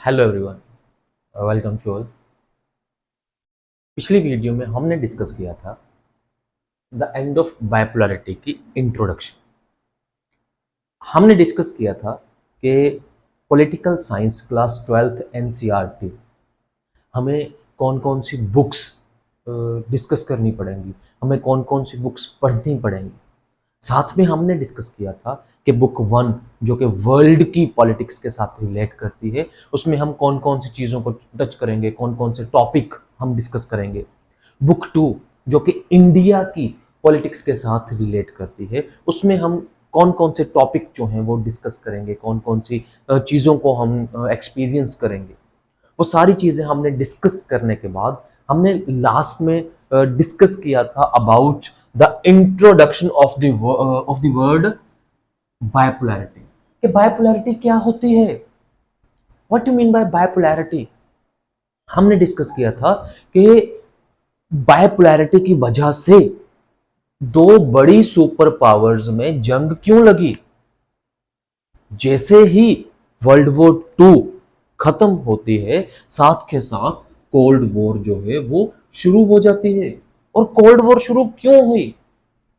Hello everyone, welcome to all. पिछली video में हमने डिस्कस किया था द एंड ऑफ बाइपोलैरिटी की इंट्रोडक्शन। हमने डिस्कस किया था कि political science class 12th NCERT हमें कौन कौन सी बुक्स डिस्कस करनी पड़ेंगी, हमें कौन कौन सी बुक्स पढ़नी पड़ेंगी। साथ में हमने डिस्कस किया था कि बुक 1 जो कि वर्ल्ड की पॉलिटिक्स के साथ रिलेट करती है, उसमें हम कौन कौन सी चीज़ों को टच करेंगे, कौन कौन से टॉपिक हम डिस्कस करेंगे। बुक 2 जो कि इंडिया की पॉलिटिक्स के साथ रिलेट करती है, उसमें हम कौन कौन से टॉपिक जो हैं वो डिस्कस करेंगे, कौन कौन सी चीज़ों को हम एक्सपीरियंस करेंगे। वो सारी चीज़ें हमने डिस्कस करने के बाद हमने लास्ट में डिस्कस किया था about the introduction of the word bipolarity. कि बाइपोलैरिटी क्या होती है, what you mean by bipolarity. हमने डिस्कस किया था कि बाइपोलैरिटी की वजह से दो बड़ी सुपर पावर्स में जंग क्यों लगी। जैसे ही वर्ल्ड वॉर 2 खत्म होती है, साथ के साथ कोल्ड वॉर जो है वो शुरू हो जाती है। और कोल्ड वॉर शुरू क्यों हुई,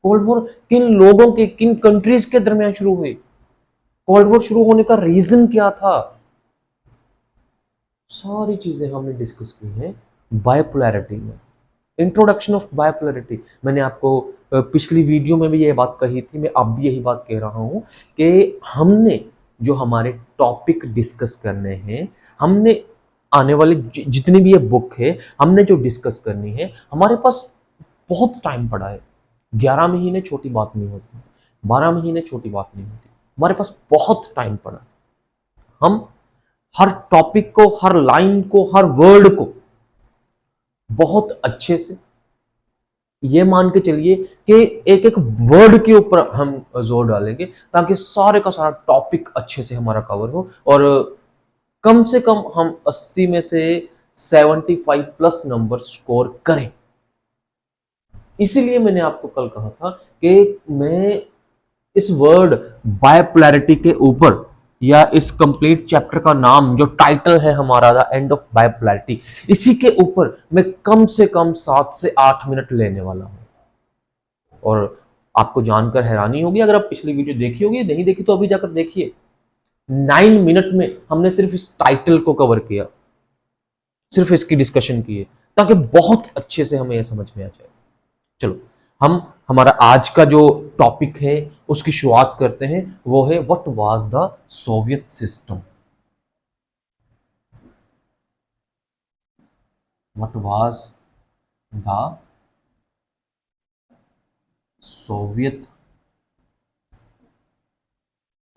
कोल्ड वॉर किन लोगों के, किन कंट्रीज के दरमियान शुरू हुई, कोल्ड वॉर शुरू होने का रीजन क्या था, सारी चीजें हमने डिस्कस की हैं बाइपोलैरिटी में। इंट्रोडक्शन ऑफ बाइपोलैरिटी मैंने आपको पिछली वीडियो में भी ये बात कही थी, मैं अब भी यही बात कह रहा हूं कि हमने जो हमारे टॉपिक डिस्कस करने हैं, हमने आने वाले जितनी भी ये बुक है हमने जो डिस्कस करनी है, हमारे पास बहुत टाइम पड़ा है। 11 महीने छोटी बात नहीं होती, 12 महीने छोटी बात नहीं होती, हमारे पास बहुत टाइम पड़ा। हम हर टॉपिक को, हर लाइन को, हर वर्ड को बहुत अच्छे से ये मान के चलिए कि एक एक वर्ड के ऊपर हम जोर डालेंगे ताकि सारे का सारा टॉपिक अच्छे से हमारा कवर हो और कम से कम हम 80 में से 75 प्लस नंबर स्कोर करें। इसीलिए मैंने आपको कल कहा था कि मैं इस वर्ड बाइपोलैरिटी के ऊपर या इस कंप्लीट चैप्टर का नाम जो टाइटल है हमारा द एंड ऑफ बाइपोलैरिटी, इसी के ऊपर मैं कम से कम 7 से 8 मिनट लेने वाला हूं। और आपको जानकर हैरानी होगी, अगर आप पिछली वीडियो देखी होगी, नहीं देखी तो अभी जाकर देखिए। 9 मिनट में हमने सिर्फ इस टाइटल को कवर किया, सिर्फ इसकी डिस्कशन की है, ताकि बहुत अच्छे से हमें यह समझ में आ जाए। चलो हम हमारा आज का जो टॉपिक है उसकी शुरुआत करते हैं। वो है what was the Soviet system. What was the Soviet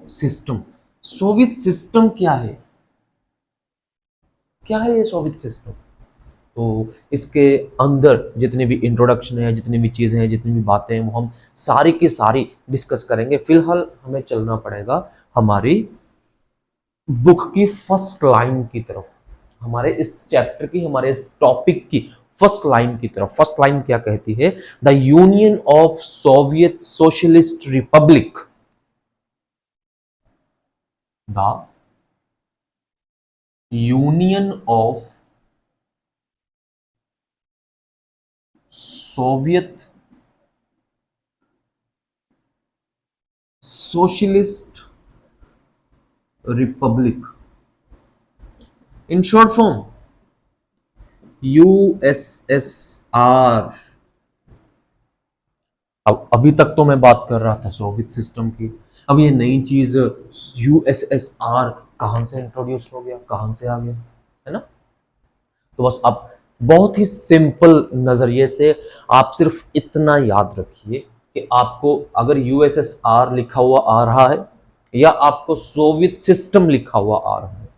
system. Soviet system क्या है, क्या है ये सोवियत सिस्टम। तो इसके अंदर जितनी भी इंट्रोडक्शन है, जितनी भी चीज़ें हैं, जितनी भी बातें हैं, वो हम सारी की सारी डिस्कस करेंगे। फिलहाल हमें चलना पड़ेगा हमारी बुक की फर्स्ट लाइन की तरफ, हमारे इस चैप्टर की, हमारे इस टॉपिक की फर्स्ट लाइन की तरफ। फर्स्ट लाइन क्या कहती है, the union of Soviet socialist Republic, the union of Soviet socialist Republic, in short form USSR. अब अभी तक तो मैं बात कर रहा था सोवियत सिस्टम की, अब ये नई चीज यूएसएसआर कहां से इंट्रोड्यूस हो गया, कहां से आ गया, है ना। तो बस अब बहुत ही सिंपल नजरिए से आप सिर्फ इतना याद रखिए कि आपको अगर यूएसएसआर लिखा हुआ आ रहा है या आपको सोवियत सिस्टम लिखा हुआ आ रहा है,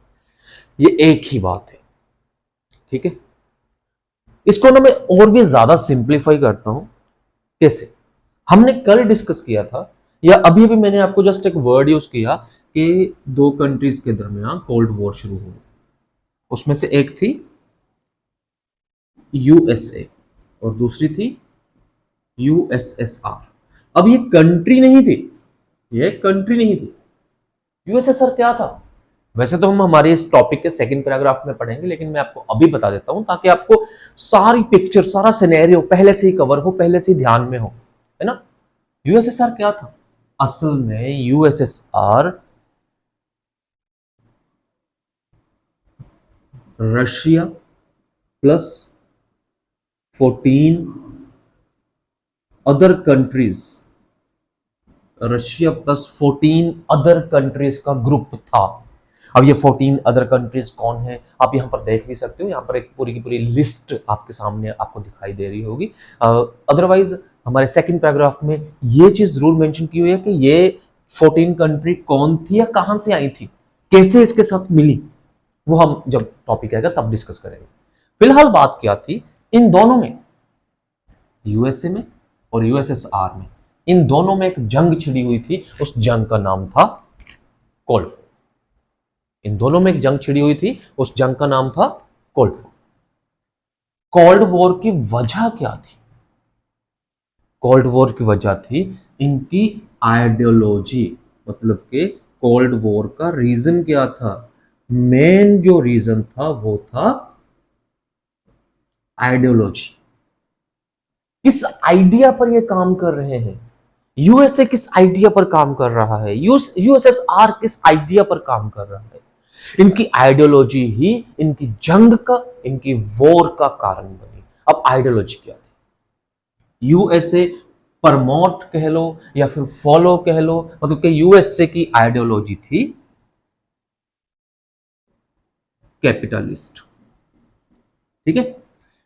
ये एक ही बात है। ठीक है, इसको ना मैं और भी ज्यादा सिंप्लीफाई करता हूं। कैसे, हमने कल डिस्कस किया था या अभी भी मैंने आपको जस्ट एक वर्ड यूज किया कि दो कंट्रीज के दरमियान कोल्ड वॉर शुरू हुई, उसमें से एक थी यूएसए और दूसरी थी यूएसएसआर। अब ये कंट्री नहीं थी, ये कंट्री नहीं थी। यूएसएसआर क्या था, वैसे तो हम हमारे इस टॉपिक के सेकंड पैराग्राफ में पढ़ेंगे, लेकिन मैं आपको अभी बता देता हूं ताकि आपको सारी पिक्चर, सारा सिनेरियो पहले से ही कवर हो, पहले से ही ध्यान में हो, है ना। यूएसएसआर क्या था? असल में USSR Russia plus 14 other countries, Russia plus 14 other countries का ग्रुप था। अब ये 14 अदर कंट्रीज कौन है, आप यहां पर देख भी सकते हो, यहां पर एक पूरी की पूरी लिस्ट आपके सामने आपको दिखाई दे रही होगी। अदरवाइज हमारे सेकंड पैराग्राफ में ये चीज जरूर मेंशन की हुई है कि ये 14 कंट्री कौन थी या कहां से आई थी, कैसे इसके साथ मिली, वो हम जब टॉपिक आएगा तब डिस्कस करेंगे। फिलहाल बात क्या थी, इन दोनों में, यूएसए में और यूएसएसआर में, इन दोनों में एक जंग छिड़ी हुई थी। उस जंग का नाम था कोल्ड वॉर। इन दोनों में एक जंग छिड़ी हुई थी, उस जंग का नाम था कोल्ड वॉर। कोल्ड वॉर की वजह क्या थी? कोल्ड वॉर की वजह थी इनकी आइडियोलॉजी, मतलब कि कोल्ड वॉर का रीजन क्या था? मेन जो रीजन था वो था आइडियोलॉजी। किस आइडिया पर ये काम कर रहे हैं? यूएसए किस आइडिया पर काम कर रहा है? यूएसएसआर किस आइडिया पर काम कर रहा है? इनकी आइडियोलॉजी ही इनकी जंग का, इनकी वॉर का कारण बनी। अब आइडियोलॉजी क्या थी? यूएसए प्रमोट कह लो या फिर फॉलो कह लो, मतलब कि यूएसए की आइडियोलॉजी थी कैपिटलिस्ट, ठीक है।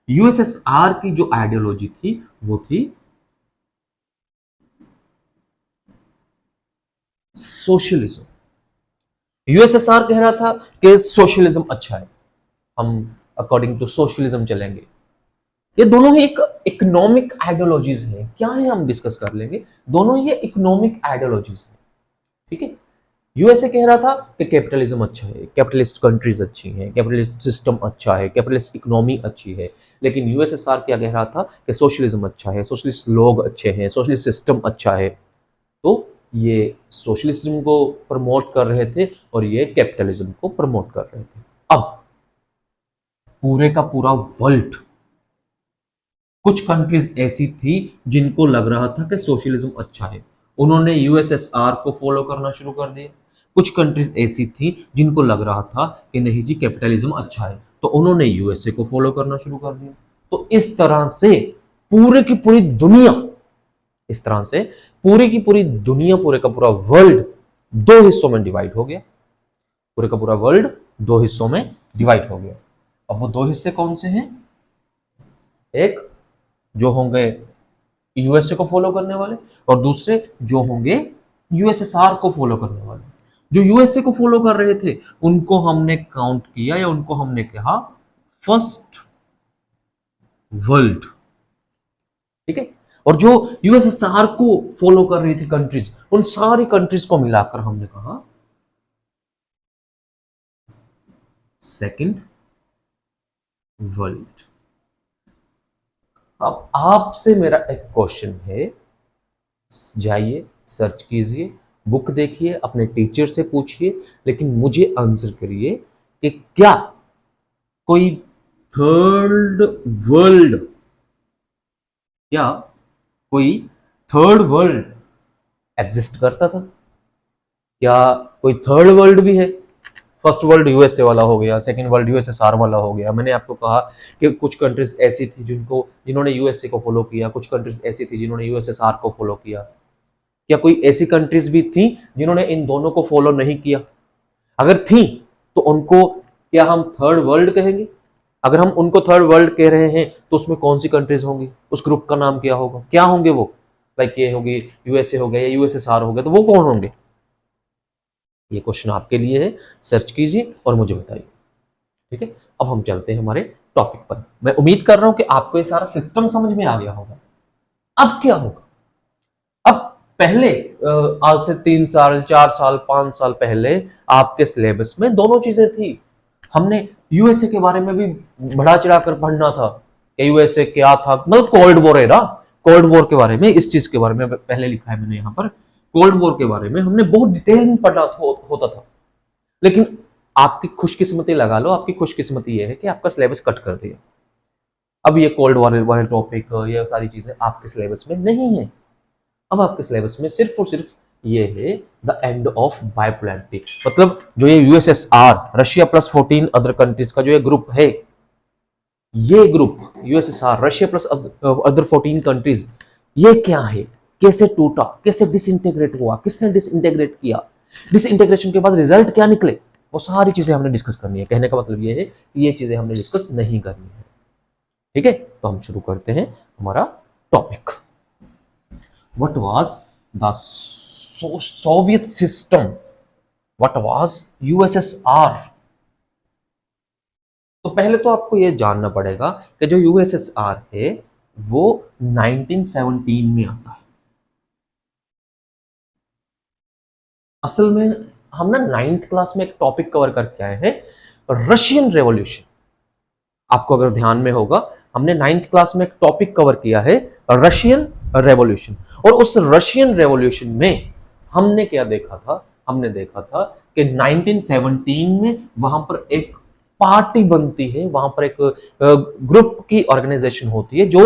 यूएसएसआर की जो आइडियोलॉजी थी वो थी सोशलिज्म। यूएसएसआर कह रहा था कि सोशलिज्म अच्छा है, हम अकॉर्डिंग टू सोशलिज्म चलेंगे। ये दोनों ही एक इकोनॉमिक आइडियोलॉजीज हैं, क्या है हम डिस्कस कर लेंगे। दोनों ये इकोनॉमिक आइडियोलॉजीज हैं, ठीक है। यूएसए कह रहा था कि कैपिटलिज्म अच्छा है, कैपिटलिस्ट कंट्रीज अच्छी हैं, कैपिटलिस्ट सिस्टम अच्छा है, कैपिटलिस्ट इकोनॉमी अच्छी है। लेकिन यूएसएसआर क्या कह रहा था कि सोशलिज्म अच्छा है, सोशलिस्ट लोग अच्छे हैं, सोशलिस्ट सिस्टम अच्छा है। तो ये सोशलिज्म को प्रमोट कर रहे थे और ये कैपिटलिज्म को प्रमोट कर रहे थे। अब पूरे का पूरा वर्ल्ड, कुछ कंट्रीज ऐसी थी जिनको लग रहा था कि सोशलिज्म अच्छा है, उन्होंने यूएसएसआर को फॉलो करना शुरू कर दिया। कुछ कंट्रीज ऐसी थी जिनको लग रहा था कि नहीं जी कैपिटलिज्म अच्छा है, तो उन्होंने यूएसए को फॉलो करना शुरू कर दिया। तो इस तरह से पूरे की पूरी दुनिया, इस तरह से पूरी की पूरी दुनिया, पूरे का पूरा वर्ल्ड दो हिस्सों में डिवाइड हो गया। पूरे का पूरा वर्ल्ड दो हिस्सों में डिवाइड हो गया। अब वो दो हिस्से कौन से हैं? एक जो होंगे यूएसए को फॉलो करने वाले और दूसरे जो होंगे यूएसएसआर को फॉलो करने वाले। जो यूएसए को फॉलो कर रहे थे उनको हमने काउंट किया या उनको हमने कहा फर्स्ट वर्ल्ड, ठीक है। और जो यूएसएसआर को फॉलो कर रही थी कंट्रीज, उन सारी कंट्रीज को मिलाकर हमने कहा सेकंड वर्ल्ड। अब आपसे मेरा एक क्वेश्चन है, जाइए सर्च कीजिए, बुक देखिए, अपने टीचर से पूछिए, लेकिन मुझे आंसर करिए कि क्या कोई थर्ड वर्ल्ड, क्या कोई थर्ड वर्ल्ड एग्जिस्ट करता था? क्या कोई थर्ड वर्ल्ड भी है? फर्स्ट वर्ल्ड यूएसए वाला हो गया, सेकंड वर्ल्ड यूएसएसआर वाला हो गया। मैंने आपको कहा कि कुछ कंट्रीज ऐसी थी जिन्होंने यूएसए को फॉलो किया, कुछ कंट्रीज ऐसी थी जिन्होंने यूएसएसआर को फॉलो किया। क्या कोई ऐसी कंट्रीज भी थी जिन्होंने इन दोनों को फॉलो नहीं किया? अगर थी तो उनको क्या हम थर्ड वर्ल्ड कहेंगे? अगर हम उनको थर्ड वर्ल्ड कह रहे हैं तो उसमें कौन सी कंट्रीज होंगी? उस ग्रुप का नाम क्या होगा? क्या होंगे वो? लाइक ये होगी यूएसए हो गया या यूएसएसआर हो गया, तो वो कौन होंगे? ये क्वेश्चन आपके लिए है, सर्च कीजिए और मुझे बताइए, ठीक है। अब हम चलते हैं हमारे टॉपिक पर। मैं उम्मीद कर रहा हूं कि आपको ये सारा सिस्टम समझ में आ गया होगा। अब क्या होगा? अब पहले आज से 3 साल, 4 साल, 5 साल पहले आपके सिलेबस में दोनों चीजें थी। हमने यूएसए के बारे में भी बढ़ा चढ़ाकर पढ़ना था कि यूएसए क्या था, मतलब कोल्ड वॉर है ना। कोल्ड वॉर के बारे में, इस चीज के बारे में पहले लिखा है मैंने यहाँ पर, कोल्ड वॉर के बारे में हमने बहुत डिटेल में पढ़ना होता था। लेकिन आपकी खुशकिस्मती लगा लो, आपकी खुशकिस्मती ये है कि आपका सिलेबस कट कर दिया। अब ये कोल्ड वॉर वाले टॉपिक, ये सारी चीजें आपके सिलेबस में नहीं है। अब आपके सिलेबस में सिर्फ और सिर्फ ये है द एंड ऑफ बाइपोलैरिटी। मतलब जो ये USSR, Russia plus 14 other countries का जो ये ग्रुप है, ये group USSR, Russia plus other 14 countries, ये क्या है, कैसे टूटा, कैसे डिसइंटीग्रेट हुआ, किसने डिसइंटीग्रेट किया, डिसइंटीग्रेशन के बाद रिजल्ट क्या निकले, वो सारी चीजें हमने डिस्कस करनी है। कहने का मतलब ये है कि ये चीजें हमने डिस्कस नहीं करनी है। ठीक है, तो हम शुरू करते हैं हमारा topic. What was the Soviet system, what was USSR. तो पहले तो आपको यह जानना पड़ेगा कि जो यूएसएसआर है वो 1917 में आता है। असल में हम ना 9th क्लास में एक टॉपिक कवर करके आए हैं, रशियन रेवोल्यूशन। आपको अगर ध्यान में होगा, हमने 9th क्लास में एक टॉपिक कवर किया है, रशियन रेवोल्यूशन। और उस रशियन रेवोल्यूशन में हमने क्या देखा था, हमने देखा था कि 1917 में वहां पर एक पार्टी बनती है, वहां पर एक ग्रुप की ऑर्गेनाइजेशन होती है जो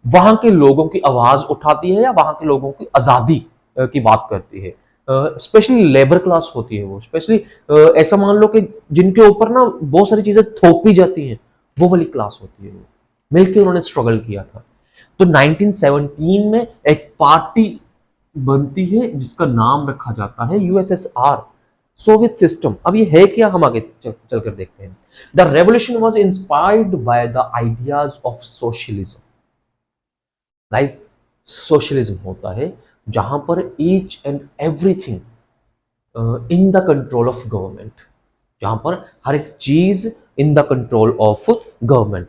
वहां के लोगों की आवाज उठाती है या वहां के लोगों की आजादी की बात करती है। स्पेशली लेबर क्लास होती है वो, स्पेशली ऐसा मान लो कि जिनके ऊपर ना बहुत सारी चीजें थोपी जाती हैं, वो वाली क्लास होती है। वो मिलकर उन्होंने स्ट्रगल किया था। तो 1917 में एक पार्टी बनती है जिसका नाम रखा जाता है यूएसएसआर, सोवियत सिस्टम। अब ये है क्या, हम आगे चलकर देखते हैं। The revolution was inspired by the ideas of socialism. Guys, socialism होता है जहां पर each and everything in the control of government, जहां पर हर एक चीज in the control of government,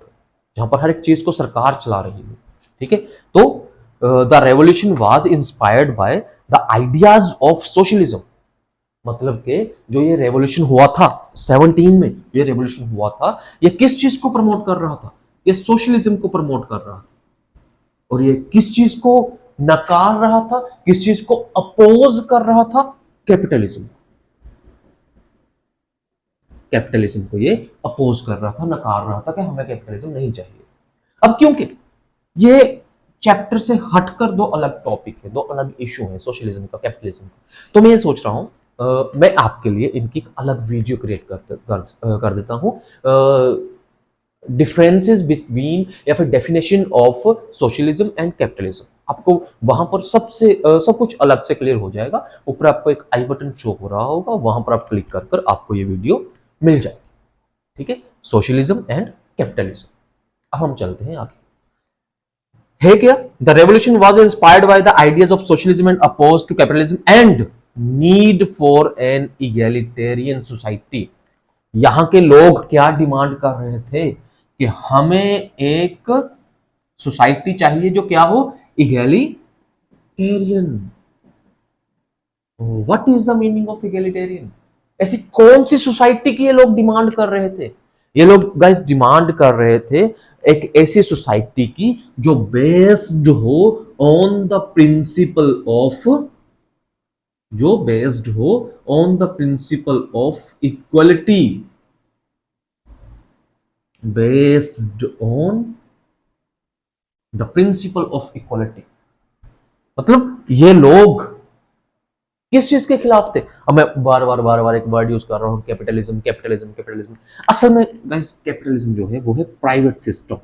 जहां पर हर एक चीज को सरकार चला रही है। ठीक है, तो the revolution was inspired by the ideas of socialism. मतलब कि जो ये रेवोल्यूशन हुआ था 17 में, ये रेवोल्यूशन हुआ था, ये किस चीज को प्रमोट कर रहा था, ये सोशलिज्म को प्रमोट कर रहा था। और ये किस चीज को नकार रहा था, किस चीज को अपोज कर रहा था, कैपिटलिज्म। कैपिटलिज्म को ये अपोज कर रहा था, नकार रहा था कि हमें कैपिटलिज्म नहीं चाहिए। अब क्योंकि ये चैप्टर से हटकर दो अलग टॉपिक है, दो अलग इशू है, सोशलिज्म का, कैपिटलिज्म का, तो मैं ये सोच रहा हूं मैं आपके लिए इनकी एक अलग वीडियो क्रिएट कर देता हूं, डिफरेंसेस बिटवीन या फिर definition of socialism and capitalism. आपको वहां पर सबसे सब कुछ अलग से क्लियर हो जाएगा। ऊपर आपको एक आई बटन शो हो रहा होगा, वहां पर आप क्लिक कर आपको ये वीडियो मिल जाएगी। ठीक है, सोशलिज्म एंड कैपिटलिज्म। अब हम चलते हैं आगे। है क्या, the revolution was inspired by the ideas of socialism and oppose to capitalism and need for an egalitarian society. यहां के लोग क्या डिमांड कर रहे थे कि हमें एक सोसाइटी चाहिए जो क्या हो, egalitarian. What is the meaning of egalitarian? ऐसी कौन सी सोसाइटी की ये लोग डिमांड कर रहे थे? ये लोग गाइस डिमांड कर रहे थे एक ऐसी सोसाइटी की जो बेस्ड हो ऑन द प्रिंसिपल ऑफ, जो बेस्ड हो on the principle of equality, based on the principle of equality. मतलब ये लोग किस चीज के खिलाफ थे? अब मैं बार बार एक वर्ड यूज कर रहा हूं, कैपिटलिज्म कैपिटलिज्म कैपिटलिज्म। असल में गाइस कैपिटलिज्म जो है वो है प्राइवेट सिस्टम।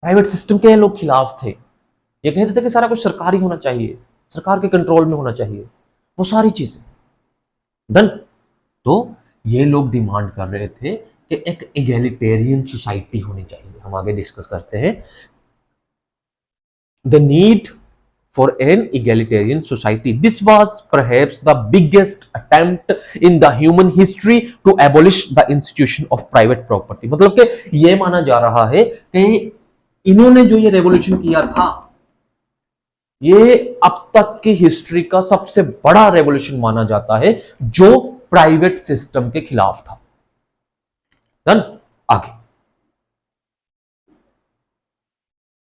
प्राइवेट सिस्टम के लोग खिलाफ थे। ये कहते थे कि सारा कुछ सरकारी होना चाहिए, सरकार के कंट्रोल में होना चाहिए, वो सारी चीजें डन। तो ये लोग डिमांड कर रहे थे कि एक इगैलिटेरियन सोसाइटी होनी चाहिए। हम आगे डिस्कस करते हैं। The need for an egalitarian society. This was perhaps the biggest attempt in the human history to abolish the institution of private property. मतलब कि ये माना जा रहा है कि इन्होंने जो ये रेवोल्यूशन किया था, ये अब तक की हिस्ट्री का सबसे बड़ा रेवोल्यूशन माना जाता है जो प्राइवेट सिस्टम के खिलाफ था। डन, आगे।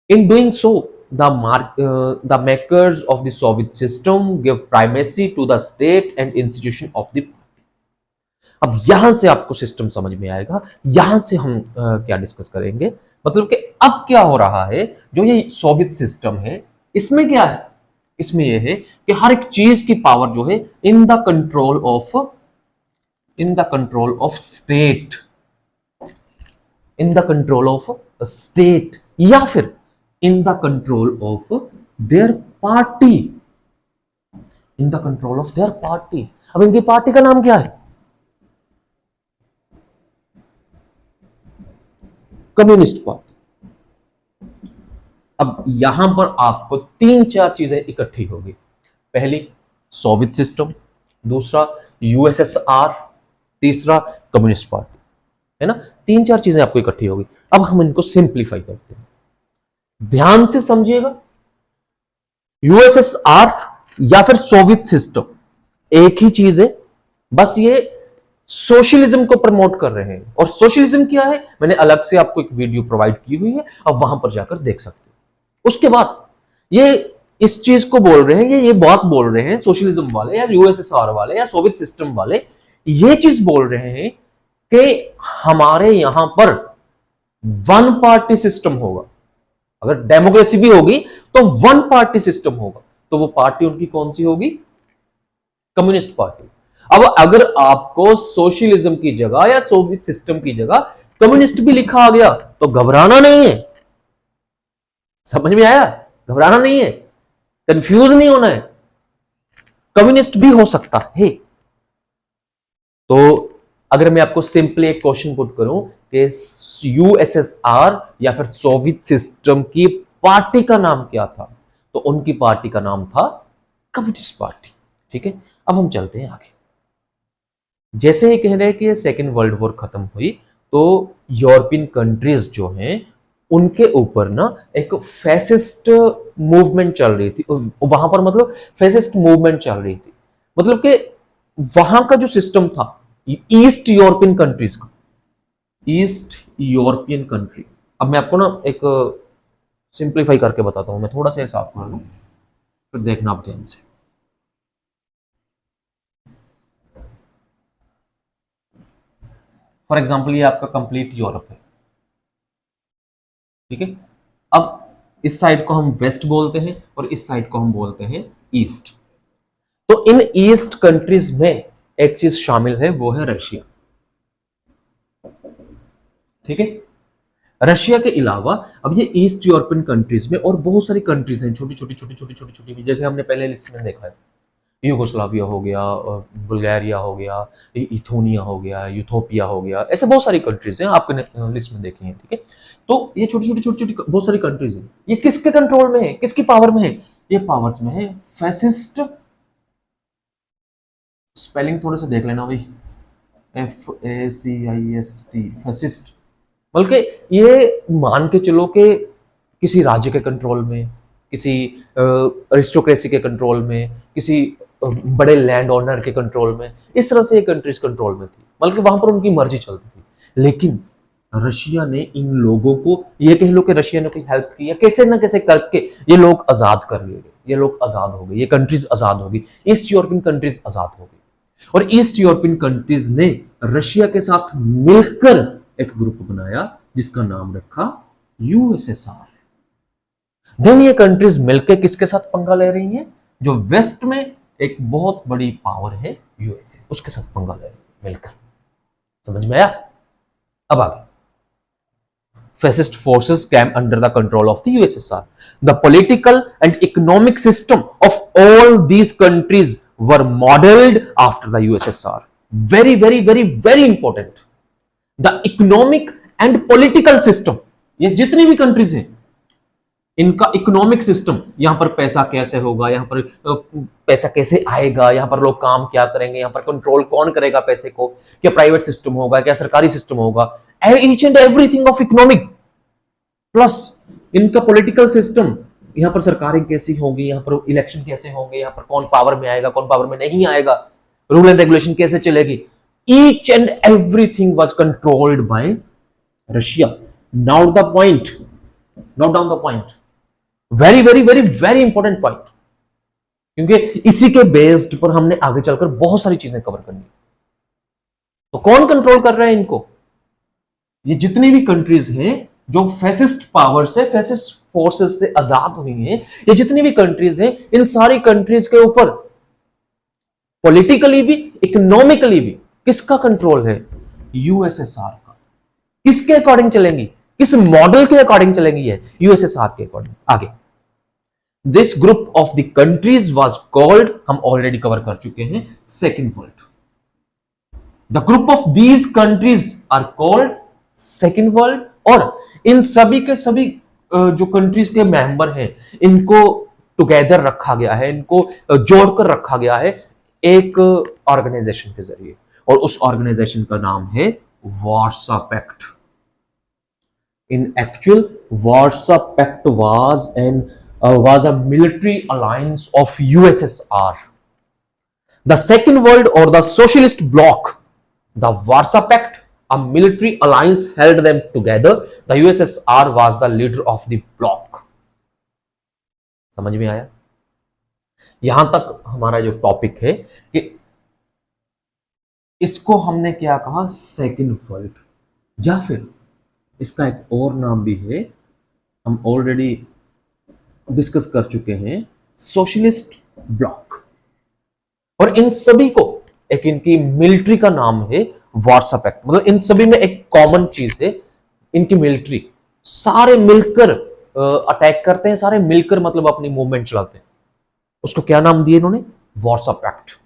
In doing so, the makers of the Soviet system give primacy to the state and institution of the. अब यहां से आपको सिस्टम समझ में आएगा, यहां से हम क्या डिस्कस करेंगे, मतलब कि अब क्या हो रहा है, जो ये सोवियत सिस्टम है इसमें क्या है, इसमें यह है कि हर एक चीज की पावर जो है in the control of state, in the control of state, या फिर in the control of their party, in the control of their party. अब इनकी पार्टी का नाम क्या है, कम्युनिस्ट पार्टी। अब यहां पर आपको तीन चार चीजें इकट्ठी होगी, पहली सोवियत सिस्टम, दूसरा यूएसएसआर, तीसरा कम्युनिस्ट पार्टी, है ना, तीन चार चीजें आपको इकट्ठी होगी। अब हम इनको सिंप्लीफाई करते हैं, ध्यान से समझिएगा। यूएसएसआर या फिर सोवियत सिस्टम एक ही चीज है, बस ये सोशलिज्म को प्रमोट कर रहे हैं। और सोशलिज्म क्या है, मैंने अलग से आपको एक वीडियो प्रोवाइड की हुई है, अब वहां पर जाकर देख सकते हैं। उसके बाद ये इस चीज को बोल रहे हैं, ये बात बोल रहे हैं सोशलिज्म वाले या यूएसएसआर वाले या सोवियत सिस्टम वाले, ये चीज बोल रहे हैं कि हमारे यहां पर वन पार्टी सिस्टम होगा, अगर डेमोक्रेसी भी होगी तो वन पार्टी सिस्टम होगा। तो वो पार्टी उनकी कौन सी होगी, कम्युनिस्ट पार्टी। अब अगर आपको सोशलिज्म की जगह या सोवियत सिस्टम की जगह कम्युनिस्ट भी लिखा आ गया तो घबराना नहीं है, समझ में आया, घबराना नहीं है, कंफ्यूज नहीं होना है, कम्युनिस्ट भी हो सकता है। तो अगर मैं आपको सिंपली एक क्वेश्चन पुट करूं कि यूएसएसआर या फिर सोवियत सिस्टम की पार्टी का नाम क्या था, तो उनकी पार्टी का नाम था कम्युनिस्ट पार्टी। ठीक है, अब हम चलते हैं आगे। जैसे ही कह रहे हैं कि सेकेंड वर्ल्ड वॉर खत्म हुई तो यूरोपियन कंट्रीज जो हैं उनके ऊपर ना एक फैसिस्ट मूवमेंट चल रही थी, वहां पर मतलब फैसिस्ट मूवमेंट चल रही थी, मतलब कि वहां का जो सिस्टम था ईस्ट यूरोपियन कंट्रीज का, ईस्ट यूरोपियन कंट्री। अब मैं आपको ना एक सिंप्लीफाई करके बताता हूं, मैं थोड़ा सा साफ कर लूं फिर देखना आप ध्यान से। फॉर एग्जाम्पल ये आपका कंप्लीट यूरोप है, ठीक है। अब इस साइड को हम वेस्ट बोलते हैं और इस साइड को हम बोलते हैं ईस्ट। तो इन ईस्ट कंट्रीज में एक चीज शामिल है, वो है रशिया, ठीक है। रशिया के अलावा अब ये ईस्ट यूरोपियन कंट्रीज में और बहुत सारी कंट्रीज हैं, छोटी छोटी छोटी छोटी छोटी छोटी, जैसे हमने पहले लिस्ट में देखा है, यूगोस्लाविया हो गया, बुल्गारिया हो गया, इथोनिया हो गया, यूथोपिया हो गया, ऐसे बहुत सारी कंट्रीज हैं, आपने लिस्ट में देखी है, ठीक है। तो ये छोटी छोटी छोटी छोटी बहुत सारी कंट्रीज हैं, ये किसके कंट्रोल में है, किसकी पावर में है, ये पावर्स में है फैसिस्ट, स्पेलिंग थोड़े से देख लेना भाई, FACIST, फैसिस्ट, बल्कि ये मान के चलो कि किसी राज्य के कंट्रोल में, किसी अरिस्टोक्रेसी के कंट्रोल में, किसी बड़े लैंड ओनर के कंट्रोल में, इस तरह से ये कंट्रीज कंट्रोल में थी, बल्कि वहां पर उनकी मर्जी चलती थी। लेकिन रशिया ने इन लोगों को, ये कह लो कि रशिया ने कोई हेल्प की, कैसे ना कैसे करके ये लोग आजाद कर लिए गए, ये लोग आजाद हो गए, ये कंट्रीज आजाद हो गई, ईस्ट यूरोपियन कंट्रीज आजाद हो गई। और ईस्ट यूरोपियन कंट्रीज ने रशिया के साथ मिलकर एक ग्रुप बनाया जिसका नाम रखा यूएसएसआर। देन ये कंट्रीज मिलकर किसके साथ पंगा ले रही हैं, जो वेस्ट में एक बहुत बड़ी पावर है यूएसए, उसके साथ पंगा ले रही है मिलकर। समझ में आया? अब आगे, fascist forces came under the control of the USSR. The political and economic system of all these countries were modeled after the USSR. Very, very, very, very important. The economic and political system, ये जितनी भी countries हैं इनका economic system, यहां पर पैसा कैसे होगा, यहां पर पैसा कैसे आएगा, यहां पर लोग काम क्या करेंगे, यहां पर कंट्रोल कौन करेगा पैसे को, क्या प्राइवेट सिस्टम होगा, क्या सरकारी सिस्टम होगा, each and everything of economic, plus इनका पॉलिटिकल सिस्टम, यहां पर सरकारें कैसी होंगी, यहां पर इलेक्शन कैसे होंगे, यहां पर कौन पावर में आएगा, कौन पावर में नहीं आएगा, रूल एंड रेगुलेशन कैसे चलेगी, each and everything was controlled by Russia. Now the point, note down the point, very very very very important point, क्योंकि इसी के बेस्ड पर हमने आगे चलकर बहुत सारी चीजें कवर करनी। तो कौन कंट्रोल कर रहा है इनको? ये जितनी भी कंट्रीज हैं जो फैसिस्ट पावर से, फैसिस्ट फोर्सेस से आजाद हुई हैं, ये जितनी भी कंट्रीज हैं, इन सारी कंट्रीज के ऊपर पॉलिटिकली भी, इकोनॉमिकली भी किसका कंट्रोल है? यूएसएसआर का। किसके अकॉर्डिंग चलेंगी? किस मॉडल के अकॉर्डिंग चलेंगी? है यूएसएसआर के अकॉर्डिंग। आगे this group of the countries was called, हम ऑलरेडी कवर कर चुके हैं, second world. The group of these countries are called second world. और इन सभी के सभी जो कंट्रीज के मेंबर हैं, इनको टुगेदर रखा गया है, इनको जोड़कर रखा गया है एक ऑर्गेनाइजेशन के जरिए, और उस ऑर्गेनाइजेशन का नाम है Warsaw Pact. In actual Warsaw Pact was a military alliance of USSR. The Second World or the Socialist Bloc, the Warsaw Pact, a military alliance held them together. The USSR was the leader of the bloc. समझ में आया? यहां तक हमारा जो topic है कि इसको हमने क्या कहा? सेकेंड वर्ल्ड, या फिर इसका एक और नाम भी है, हम ऑलरेडी डिस्कस कर चुके हैं, सोशलिस्ट ब्लॉक। और इन सभी को एक इनकी मिलिट्री का नाम है वार्सा पैक्ट। मतलब इन सभी में एक कॉमन चीज है, इनकी मिलिट्री, सारे मिलकर अटैक करते हैं, सारे मिलकर मतलब अपनी मूवमेंट चलाते हैं। उसको क्या नाम दिए इन्होंने? Warsaw Pact.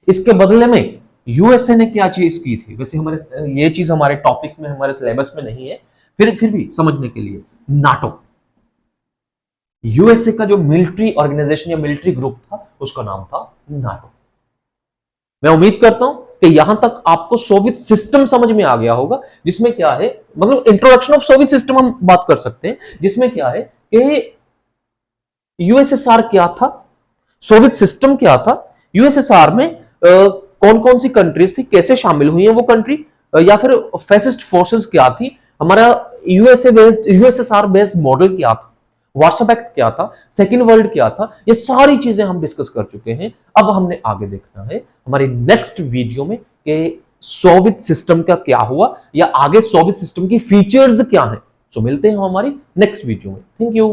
इसके बदले में यूएसए ने क्या चीज की थी? वैसे हमारे ये चीज हमारे टॉपिक में, हमारे सिलेबस में नहीं है, फिर भी समझने के लिए, नाटो। यूएसए का जो मिलिट्री ऑर्गेनाइजेशन या मिलिट्री ग्रुप था, उसका नाम था नाटो। मैं उम्मीद करता हूं कि यहां तक आपको सोवियत सिस्टम समझ में आ गया होगा, जिसमें क्या है, मतलब इंट्रोडक्शन ऑफ सोवियत सिस्टम हम बात कर सकते हैं, जिसमें क्या है कि यूएसएसआर क्या था, सोवियत सिस्टम क्या था, यूएसएसआर में कौन कौन सी कंट्रीज थी, कैसे शामिल हुई है वो कंट्री, या फिर फैसिस्ट फोर्सेस क्या थी, हमारा यूएसएसआर बेस्ड मॉडल क्या था, वार्सा पैक्ट क्या था, सेकेंड वर्ल्ड क्या था, ये सारी चीजें हम डिस्कस कर चुके हैं। अब हमने आगे देखना है हमारी नेक्स्ट वीडियो में कि सोवियत सिस्टम का क्या हुआ, या आगे सोवियत सिस्टम की फीचर्स क्या हैं। तो मिलते हैं हमारी नेक्स्ट वीडियो में। Thank you.